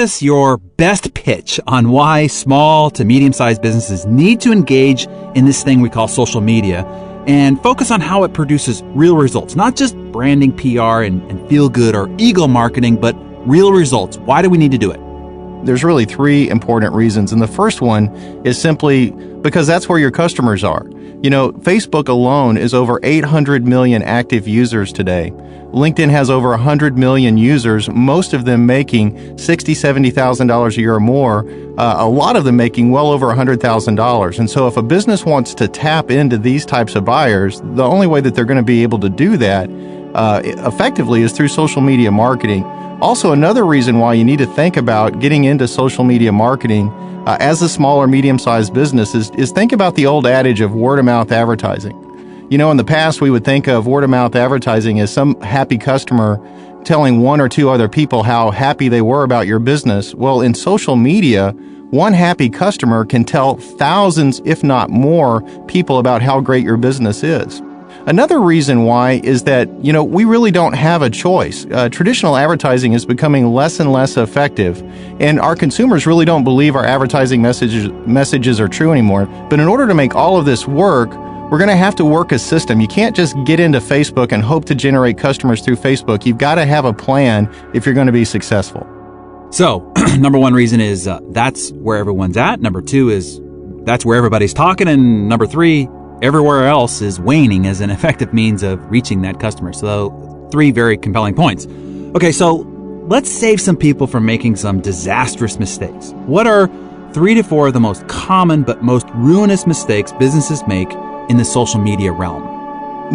Is your best pitch on why small to medium-sized businesses need to engage in this thing we call social media and focus on how it produces real results, not just branding, PR, and feel-good or ego marketing, but real results. Why do we need to do it? There's really three important reasons. And the first one is simply because that's where your customers are. Facebook alone is over 800 million active users today. LinkedIn has over 100 million users, most of them making $60,000, $70,000 a year or more, a lot of them making well over $100,000. And so if a business wants to tap into these types of buyers, the only way that they're going to be able to do that effectively is through social media marketing. Also, another reason why you need to think about getting into social media marketing as a small or medium-sized business is think about the old adage of word-of-mouth advertising. In the past, we would think of word-of-mouth advertising as some happy customer telling one or two other people how happy they were about your business. Well, in social media, one happy customer can tell thousands, if not more, people about how great your business is. Another reason why is that, we really don't have a choice. Traditional advertising is becoming less and less effective, and our consumers really don't believe our advertising messages are true anymore. But in order to make all of this work, we're going to have to work a system. You can't just get into Facebook and hope to generate customers through Facebook. You've got to have a plan if you're going to be successful. So, number one reason is that's where everyone's at. Number two is that's where everybody's talking. And number three, everywhere else is waning as an effective means of reaching that customer. So, three very compelling points. Okay, so let's save some people from making some disastrous mistakes. What are 3 to 4 of the most common but most ruinous mistakes businesses make in the social media realm?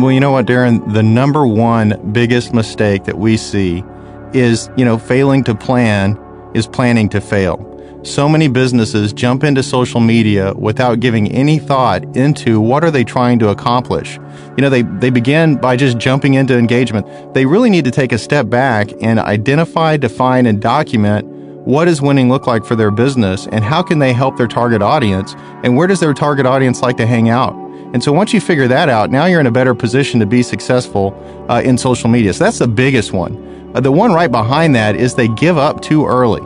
Well, you know what, Darren? The number one biggest mistake that we see is, failing to plan is planning to fail. So many businesses jump into social media without giving any thought into what are they trying to accomplish. They begin by just jumping into engagement. They really need to take a step back and identify, define, and document what does winning look like for their business and how can they help their target audience and where does their target audience like to hang out. And so once you figure that out, now you're in a better position to be successful in social media. So that's the biggest one. The one right behind that is they give up too early.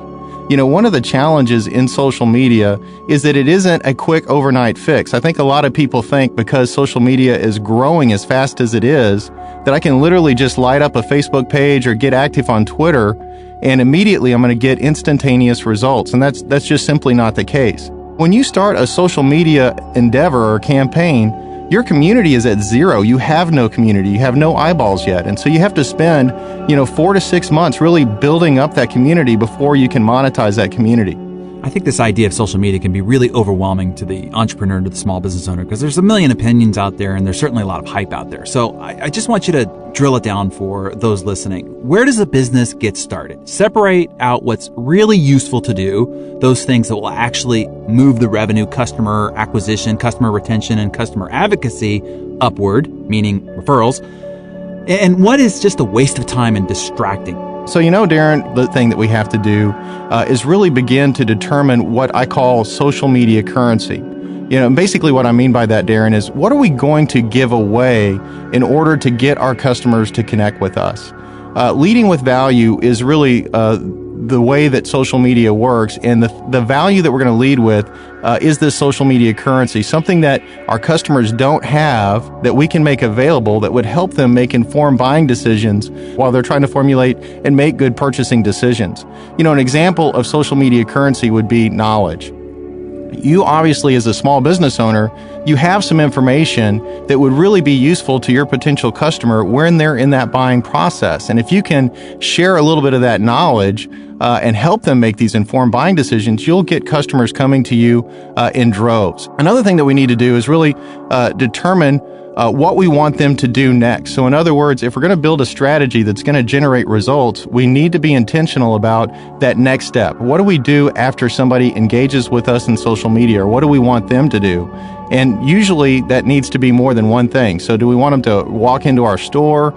One of the challenges in social media is that it isn't a quick overnight fix. I think a lot of people think because social media is growing as fast as it is, that I can literally just light up a Facebook page or get active on Twitter and immediately I'm going to get instantaneous results. And that's just simply not the case. When you start a social media endeavor or campaign, your community is at zero. You have no community. You have no eyeballs yet. And so you have to spend, 4 to 6 months really building up that community before you can monetize that community. I think this idea of social media can be really overwhelming to the entrepreneur, to the small business owner, because there's a million opinions out there and there's certainly a lot of hype out there. So I just want you to drill it down for those listening. Where does a business get started? Separate out what's really useful to do, those things that will actually move the revenue, customer acquisition, customer retention, and customer advocacy upward, meaning referrals, and what is just a waste of time and distracting. So, Darren, the thing that we have to do is really begin to determine what I call social media currency. Basically what I mean by that, Darren, is what are we going to give away in order to get our customers to connect with us? Leading with value is really the way that social media works, and the value that we're going to lead with is this social media currency, something that our customers don't have that we can make available that would help them make informed buying decisions while they're trying to formulate and make good purchasing decisions. An example of social media currency would be knowledge. You obviously, as a small business owner, you have some information that would really be useful to your potential customer when they're in that buying process. And if you can share a little bit of that knowledge and help them make these informed buying decisions, you'll get customers coming to you in droves. Another thing that we need to do is really determine what we want them to do next. So in other words, if we're going to build a strategy that's going to generate results, we need to be intentional about that next step. What do we do after somebody engages with us in social media, or what do we want them to do? And usually that needs to be more than one thing. So do we want them to walk into our store?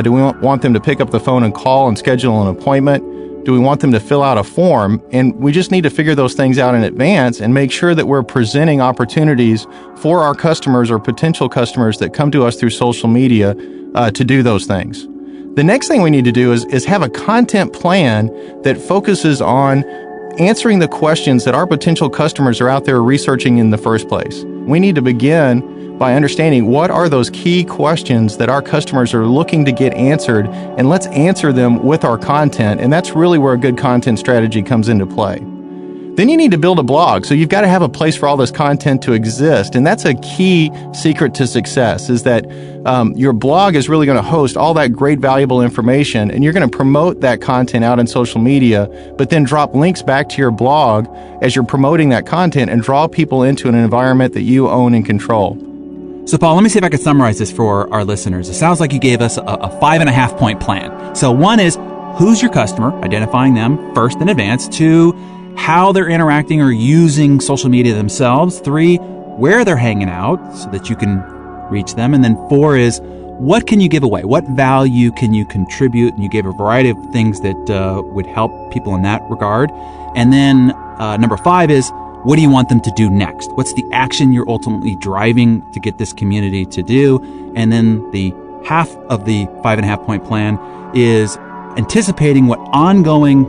Do we want them to pick up the phone and call and schedule an appointment? Do we want them to fill out a form? And we just need to figure those things out in advance and make sure that we're presenting opportunities for our customers or potential customers that come to us through social media to do those things. The next thing we need to do is have a content plan that focuses on answering the questions that our potential customers are out there researching in the first place. We need to begin by understanding what are those key questions that our customers are looking to get answered, and let's answer them with our content, and that's really where a good content strategy comes into play. Then you need to build a blog. So you've got to have a place for all this content to exist. And that's a key secret to success, is that your blog is really going to host all that great, valuable information, and you're going to promote that content out in social media, but then drop links back to your blog as you're promoting that content and draw people into an environment that you own and control. So, Paul, let me see if I can summarize this for our listeners. It sounds like you gave us a 5.5-point plan. So 1 is, who's your customer, identifying them first in advance. 2, how they're interacting or using social media themselves. 3, where they're hanging out so that you can reach them. And then 4 is, what can you give away? What value can you contribute? And you gave a variety of things that would help people in that regard. And then number 5 is, what do you want them to do next? What's the action you're ultimately driving to get this community to do? And then the half of the 5.5-point plan is anticipating what ongoing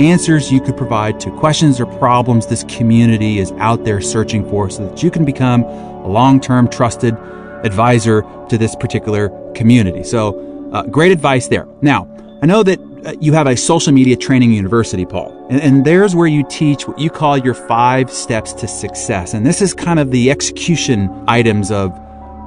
answers you could provide to questions or problems this community is out there searching for, so that you can become a long-term trusted advisor to this particular community. So great advice there. Now, I know that you have a social media training university, Paul, and there's where you teach what you call your 5 steps to success. And this is kind of the execution items of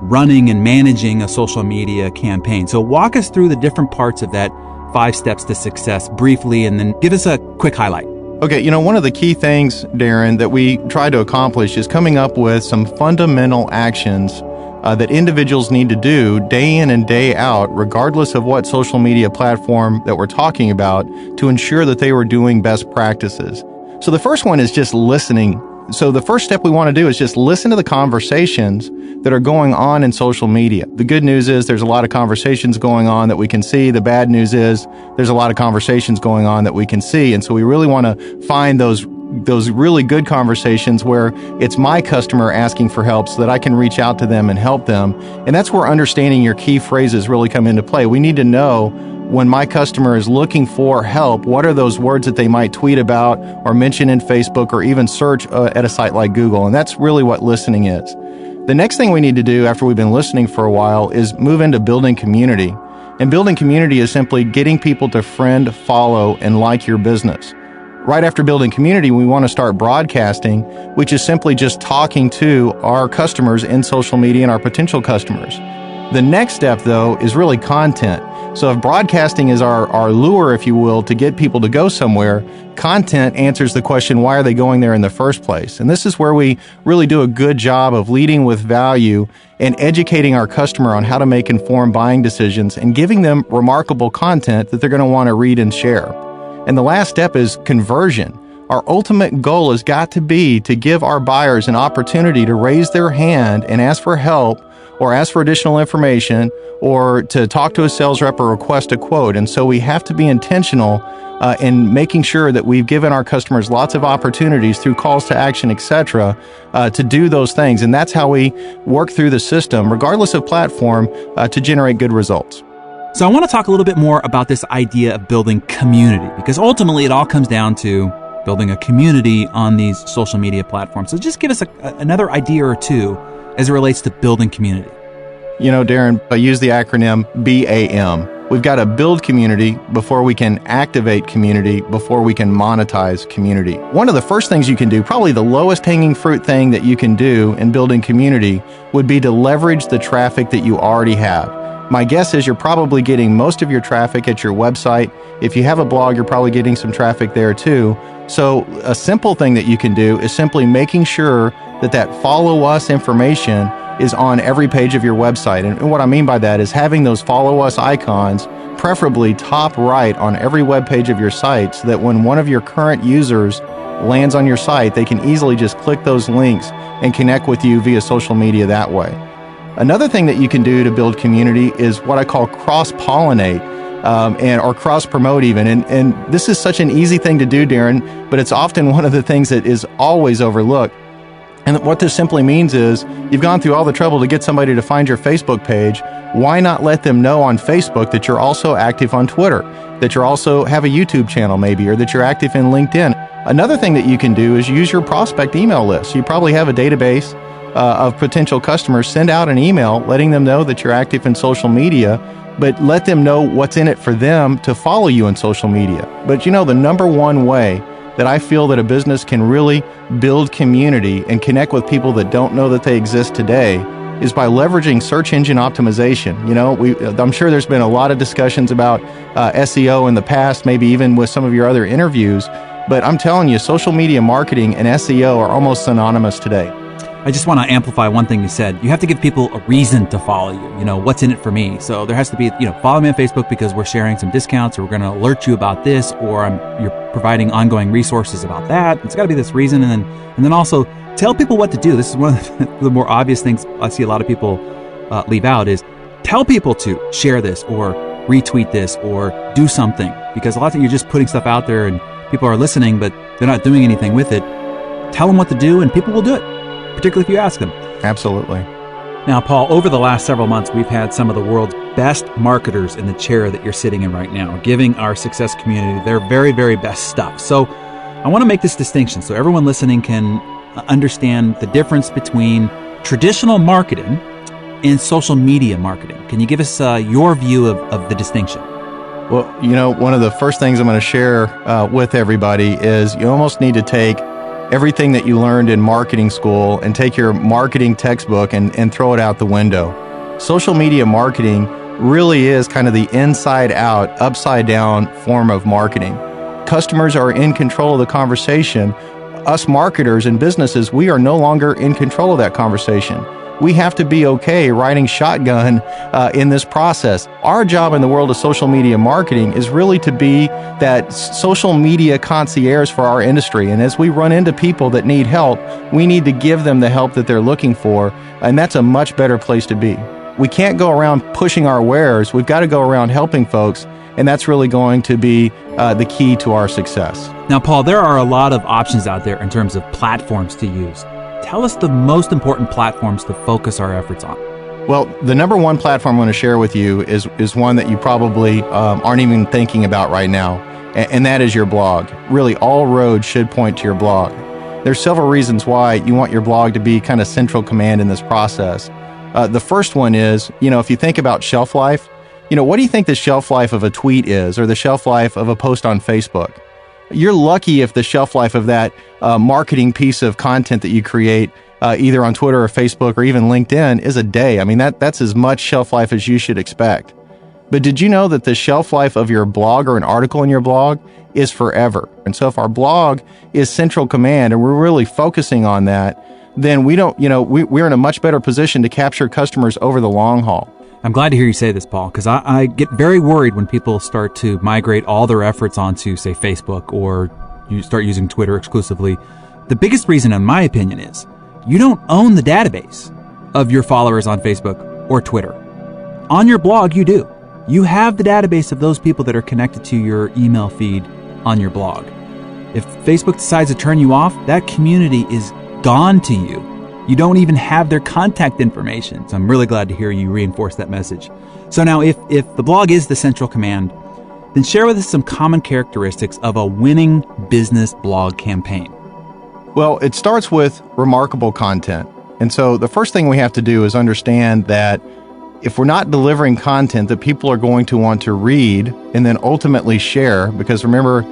running and managing a social media campaign. So walk us through the different parts of that 5 steps to success briefly, and then give us a quick highlight. Okay, one of the key things, Darren, that we try to accomplish is coming up with some fundamental actions that individuals need to do day in and day out, regardless of what social media platform that we're talking about, to ensure that they were doing best practices. So the first one is just listening. So the first step we want to do is just listen to the conversations that are going on in social media. The good news is there's a lot of conversations going on that we can see. The bad news is there's a lot of conversations going on that we can see. And so we really want to find those really good conversations where it's my customer asking for help so that I can reach out to them and help them. And that's where understanding your key phrases really come into play. We need to know when my customer is looking for help, what are those words that they might tweet about or mention in Facebook or even search at a site like Google. And that's really what listening is. The next thing we need to do after we've been listening for a while is move into building community. And building community is simply getting people to friend, follow, and like your business. Right after building community, we want to start broadcasting, which is simply just talking to our customers in social media and our potential customers. The next step, though, is really content. So if broadcasting is our lure, if you will, to get people to go somewhere, content answers the question, why are they going there in the first place? And this is where we really do a good job of leading with value and educating our customer on how to make informed buying decisions and giving them remarkable content that they're going to want to read and share. And the last step is conversion. Our ultimate goal has got to be to give our buyers an opportunity to raise their hand and ask for help, or ask for additional information, or to talk to a sales rep or request a quote. And so we have to be intentional in making sure that we've given our customers lots of opportunities through calls to action, etc., to do those things. And that's how we work through the system, regardless of platform, to generate good results. So I want to talk a little bit more about this idea of building community, because ultimately it all comes down to building a community on these social media platforms. So just give us another idea or two as it relates to building community. Darren, I use the acronym BAM. We've got to build community before we can activate community, before we can monetize community. One of the first things you can do, probably the lowest hanging fruit thing that you can do in building community, would be to leverage the traffic that you already have. My guess is you're probably getting most of your traffic at your website. If you have a blog, you're probably getting some traffic there too. So a simple thing that you can do is simply making sure that follow us information is on every page of your website. And what I mean by that is having those follow us icons, preferably top right on every web page of your site, so that when one of your current users lands on your site, they can easily just click those links and connect with you via social media that way. Another thing that you can do to build community is what I call cross-pollinate or cross-promote even. And this is such an easy thing to do, Darren, but it's often one of the things that is always overlooked. And what this simply means is you've gone through all the trouble to get somebody to find your Facebook page. Why not let them know on Facebook that you're also active on Twitter, that you also have a YouTube channel maybe, or that you're active in LinkedIn? Another thing that you can do is use your prospect email list. You probably have a database of potential customers. Send out an email letting them know that you're active in social media, but let them know what's in it for them to follow you in social media. But the number one way that I feel that a business can really build community and connect with people that don't know that they exist today is by leveraging search engine optimization. I'm sure there's been a lot of discussions about SEO in the past, maybe even with some of your other interviews, but I'm telling you, social media marketing and SEO are almost synonymous today. I just want to amplify one thing you said. You have to give people a reason to follow you. What's in it for me? So there has to be, follow me on Facebook because we're sharing some discounts, or we're going to alert you about this, or you're providing ongoing resources about that. It's got to be this reason. And then also tell people what to do. This is one of the more obvious things I see a lot of people leave out is tell people to share this or retweet this or do something, because a lot of times you're just putting stuff out there and people are listening, but they're not doing anything with it. Tell them what to do and people will do it, particularly if you ask them. Absolutely. Now, Paul, over the last several months, we've had some of the world's best marketers in the chair that you're sitting in right now, giving our success community their very, very best stuff. So I want to make this distinction so everyone listening can understand the difference between traditional marketing and social media marketing. Can you give us your view of the distinction? Well, one of the first things I'm going to share with everybody is you almost need to take everything that you learned in marketing school and take your marketing textbook and throw it out the window. Social media marketing really is kind of the inside out, upside down form of marketing. Customers are in control of the conversation. Us marketers and businesses, we are no longer in control of that conversation. We have to be okay riding shotgun in this process. Our job in the world of social media marketing is really to be that social media concierge for our industry. And as we run into people that need help, we need to give them the help that they're looking for. And that's a much better place to be. We can't go around pushing our wares. We've got to go around helping folks. And that's really going to be the key to our success. Now, Paul, there are a lot of options out there in terms of platforms to use. Tell us the most important platforms to focus our efforts on. Well, the number one platform I'm going to share with you is one that you probably aren't even thinking about right now, and that is your blog. Really, all roads should point to your blog. There's several reasons why you want your blog to be kind of central command in this process. The first one is, if you think about shelf life, what do you think the shelf life of a tweet is, or the shelf life of a post on Facebook? You're lucky if the shelf life of that marketing piece of content that you create, either on Twitter or Facebook or even LinkedIn, is a day. I mean, that's as much shelf life as you should expect. But did you know that the shelf life of your blog or an article in your blog is forever? And so if our blog is central command and we're really focusing on that, then we're in a much better position to capture customers over the long haul. I'm glad to hear you say this, Paul, because I get very worried when people start to migrate all their efforts onto, say, Facebook, or you start using Twitter exclusively. The biggest reason, in my opinion, is you don't own the database of your followers on Facebook or Twitter. On your blog, you do. You have the database of those people that are connected to your email feed on your blog. If Facebook decides to turn you off, that community is gone to you. You don't even have their contact information. So I'm really glad to hear you reinforce that message. So now if the blog is the central command, then share with us some common characteristics of a winning business blog campaign. Well, it starts with remarkable content. And so the first thing we have to do is understand that if we're not delivering content that people are going to want to read and then ultimately share, because remember,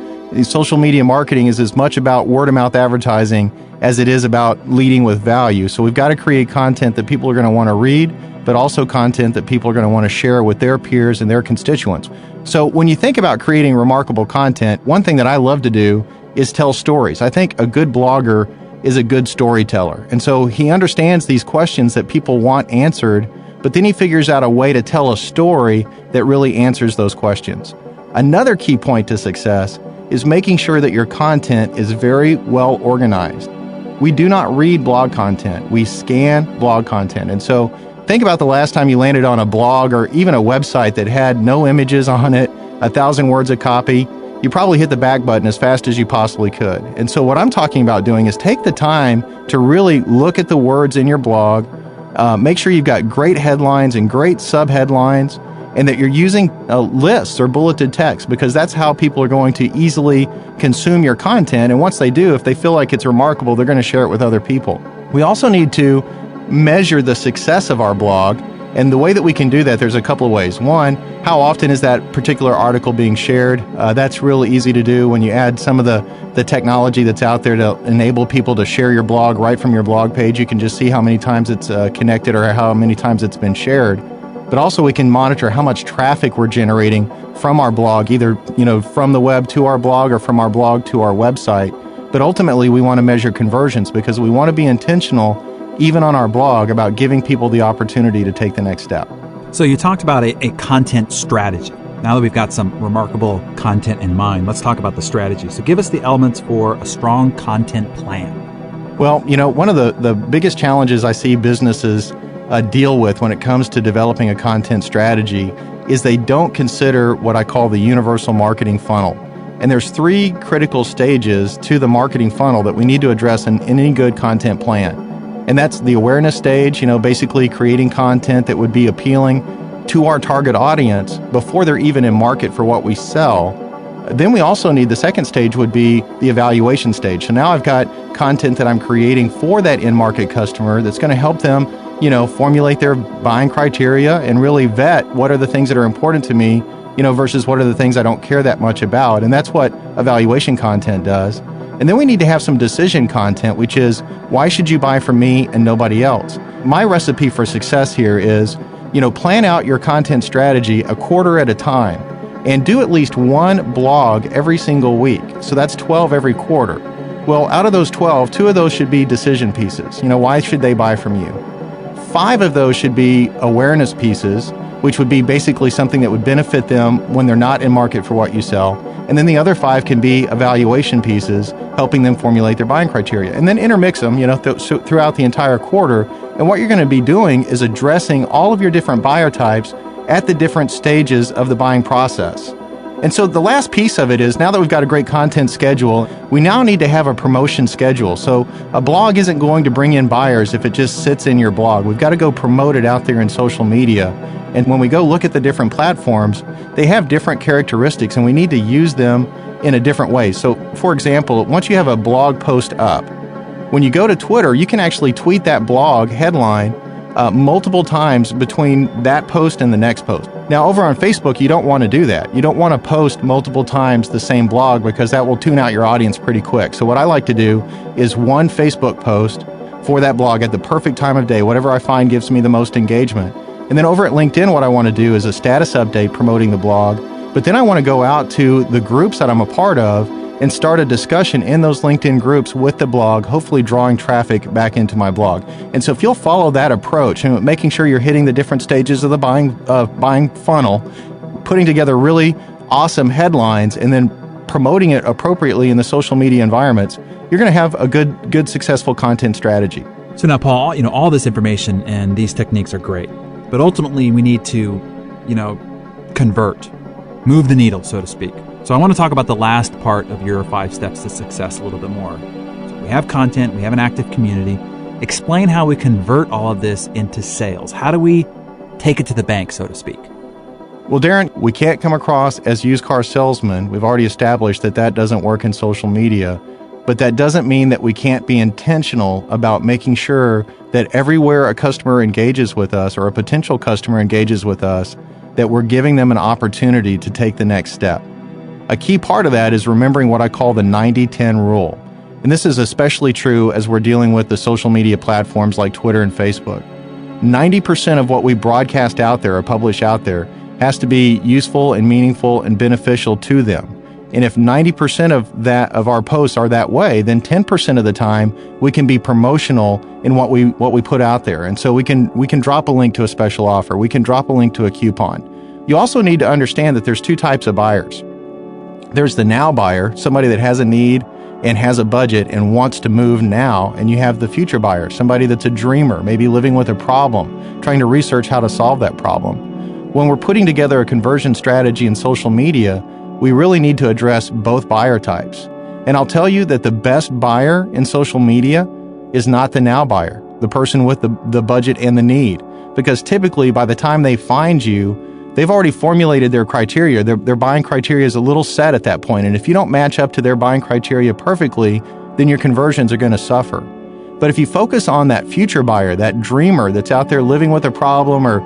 social media marketing is as much about word of mouth advertising as it is about leading with value. So we've got to create content that people are going to want to read, but also content that people are going to want to share with their peers and their constituents. So when you think about creating remarkable content, one thing that I love to do is tell stories. I think a good blogger is a good storyteller. And so he understands these questions that people want answered, but then he figures out a way to tell a story that really answers those questions. Another key point to success is making sure that your content is very well organized. We do not read blog content, we scan blog content. And so think about the last time you landed on a blog or even a website that had no images on it, 1,000 words of copy. you probably hit the back button as fast as you possibly could. And so what I'm talking about doing is take the time to really look at the words in your blog, make sure you've got great headlines and great subheadlines, and that you're using lists or bulleted text, because that's how people are going to easily consume your content. And once they do, if they feel like it's remarkable, they're going to share it with other people. We also need to measure the success of our blog. And the way that we can do that, there's a couple of ways. One, how often is that particular article being shared? That's really easy to do when you add some of the technology that's out there to enable people to share your blog right from your blog page. You can just see how many times it's connected or how many times it's been shared. But also we can monitor how much traffic we're generating from our blog, either from the web to our blog or from our blog to our website. But ultimately we want to measure conversions, because we want to be intentional even on our blog about giving people the opportunity to take the next step. So you talked about a content strategy. Now that we've got some remarkable content in mind, let's talk about the strategy. So give us the elements for a strong content plan. Well, one of the biggest challenges I see businesses deal with when it comes to developing a content strategy is they don't consider what I call the universal marketing funnel. And there's 3 critical stages to the marketing funnel that we need to address in any good content plan. And that's the awareness stage, basically creating content that would be appealing to our target audience before they're even in market for what we sell. Then we also need, the second stage would be the evaluation stage. So now I've got content that I'm creating for that in-market customer that's going to help them, formulate their buying criteria and really vet what are the things that are important to me, versus what are the things I don't care that much about. And that's what evaluation content does. And then we need to have some decision content, which is, why should you buy from me and nobody else? My recipe for success here is, plan out your content strategy a quarter at a time and do at least 1 blog every single week. So that's 12 every quarter. Well, out of those 12, 2 of those should be decision pieces. Why should they buy from you? 5 of those should be awareness pieces, which would be basically something that would benefit them when they're not in market for what you sell. And then the other 5 can be evaluation pieces, helping them formulate their buying criteria. And then intermix them, throughout the entire quarter. And what you're going to be doing is addressing all of your different buyer types at the different stages of the buying process. And so the last piece of it is, now that we've got a great content schedule, we now need to have a promotion schedule. So a blog isn't going to bring in buyers if it just sits in your blog. We've got to go promote it out there in social media. And when we go look at the different platforms, they have different characteristics and we need to use them in a different way. So for example, once you have a blog post up, when you go to Twitter, you can actually tweet that blog headline multiple times between that post and the next post. Now over on Facebook, you don't want to do that. You don't want to post multiple times the same blog, because that will tune out your audience pretty quick. So what I like to do is 1 Facebook post for that blog at the perfect time of day, whatever I find gives me the most engagement. And then over at LinkedIn, what I want to do is a status update promoting the blog. But then I want to go out to the groups that I'm a part of and start a discussion in those LinkedIn groups with the blog, hopefully drawing traffic back into my blog. And so if you'll follow that approach and making sure you're hitting the different stages of the buying funnel, putting together really awesome headlines, and then promoting it appropriately in the social media environments, you're going to have a good successful content strategy. So now, Paul, all this information and these techniques are great, but ultimately we need to, convert, move the needle, so to speak. So I want to talk about the last part of your 5 steps to success a little bit more. So we have content, we have an active community. Explain how we convert all of this into sales. How do we take it to the bank, so to speak? Well, Darren, we can't come across as used car salesmen. We've already established that doesn't work in social media. But that doesn't mean that we can't be intentional about making sure that everywhere a customer engages with us, or a potential customer engages with us, that we're giving them an opportunity to take the next step. A key part of that is remembering what I call the 90-10 rule. And this is especially true as we're dealing with the social media platforms like Twitter and Facebook. 90% of what we broadcast out there or publish out there has to be useful and meaningful and beneficial to them. And if 90% of our posts are that way, then 10% of the time we can be promotional in what we put out there. And so we can drop a link to a special offer. We can drop a link to a coupon. You also need to understand that there's 2 types of buyers. There's the now buyer, somebody that has a need and has a budget and wants to move now. And you have the future buyer, somebody that's a dreamer, maybe living with a problem, trying to research how to solve that problem. When we're putting together a conversion strategy in social media, we really need to address both buyer types. And I'll tell you that the best buyer in social media is not the now buyer, the person with the budget and the need. Because typically by the time they find you, they've already formulated their criteria. Their buying criteria is a little set at that point. And if you don't match up to their buying criteria perfectly, then your conversions are going to suffer. But if you focus on that future buyer, that dreamer that's out there living with a problem or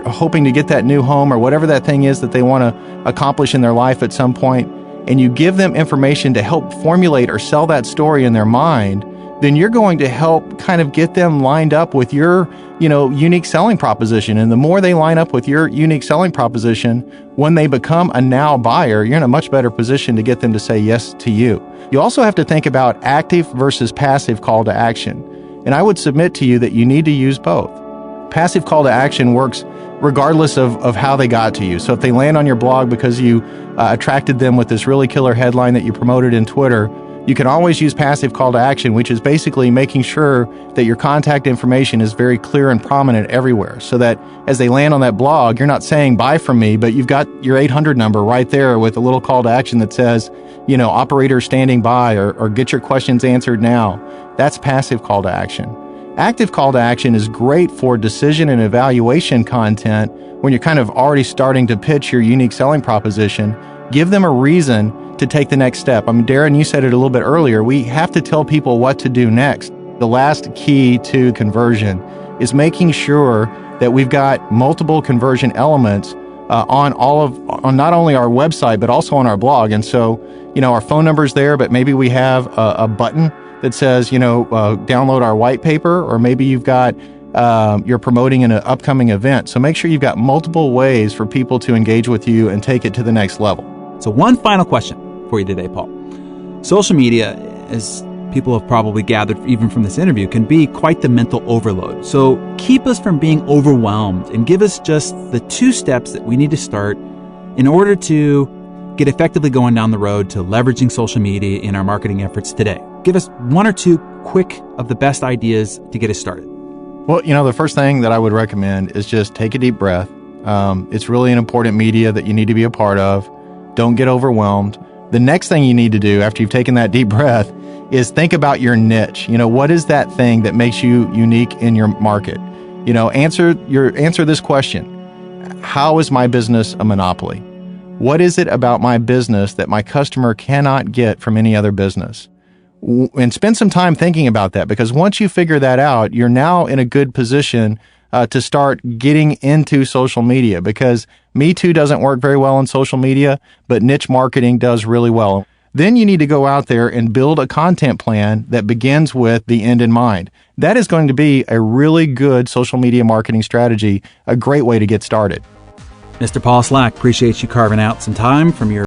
hoping to get that new home or whatever that thing is that they want to accomplish in their life at some point, and you give them information to help formulate or sell that story in their mind, then you're going to help kind of get them lined up with your, unique selling proposition. And the more they line up with your unique selling proposition, when they become a now buyer, you're in a much better position to get them to say yes to you. You also have to think about active versus passive call to action. And I would submit to you that you need to use both. Passive call to action works regardless of how they got to you. So if they land on your blog because you attracted them with this really killer headline that you promoted in Twitter, you can always use passive call to action, which is basically making sure that your contact information is very clear and prominent everywhere, so that as they land on that blog, you're not saying buy from me, but you've got your 800 number right there with a little call to action that says, operator standing by or get your questions answered now. That's passive call to action. Active call to action is great for decision and evaluation content when you're kind of already starting to pitch your unique selling proposition. Give them a reason to take the next step. Darren, you said it a little bit earlier. We have to tell people what to do next. The last key to conversion is making sure that we've got multiple conversion elements on not only our website, but also on our blog. And so, our phone number's there, but maybe we have a button that says, download our white paper, or maybe you've got, you're promoting an upcoming event. So make sure you've got multiple ways for people to engage with you and take it to the next level. So one final question for you today, Paul. Social media, as people have probably gathered even from this interview, can be quite the mental overload. So keep us from being overwhelmed and give us just the 2 steps that we need to start in order to get effectively going down the road to leveraging social media in our marketing efforts today. Give us 1 or 2 quick of the best ideas to get us started. Well, the first thing that I would recommend is just take a deep breath. It's really an important media that you need to be a part of. Don't get overwhelmed. The next thing you need to do after you've taken that deep breath is think about your niche. What is that thing that makes you unique in your market? Answer this question. How is my business a monopoly? What is it about my business that my customer cannot get from any other business? And spend some time thinking about that, because once you figure that out, you're now in a good position to start getting into social media, because Me Too doesn't work very well on social media, but niche marketing does really well. Then you need to go out there and build a content plan that begins with the end in mind. That is going to be a really good social media marketing strategy, a great way to get started. Mr. Paul Slack, appreciate you carving out some time from your